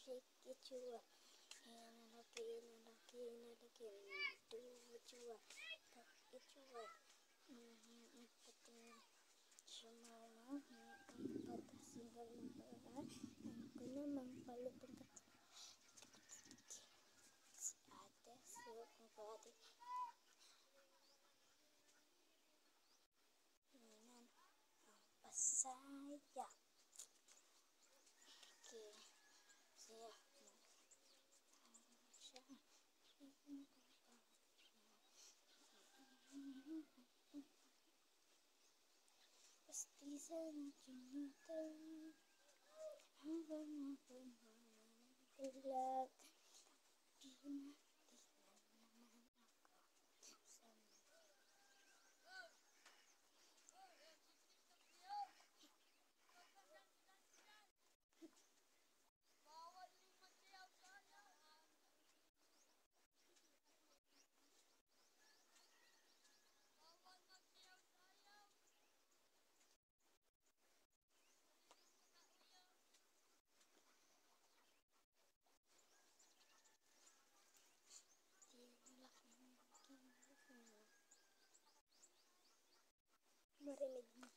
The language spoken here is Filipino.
shake it, chua. Inalaki, inalaki, inalaki, do chua. Tak it, chua. Ipating sumama, patasinggal ng pala. Ako namang palutong ka. Si ate, siwag ng pati. Inan, ang pasaya. Okay, siya. Siya. Pastisa ng chinita. Hanggang magpapagulak. Marinig mo.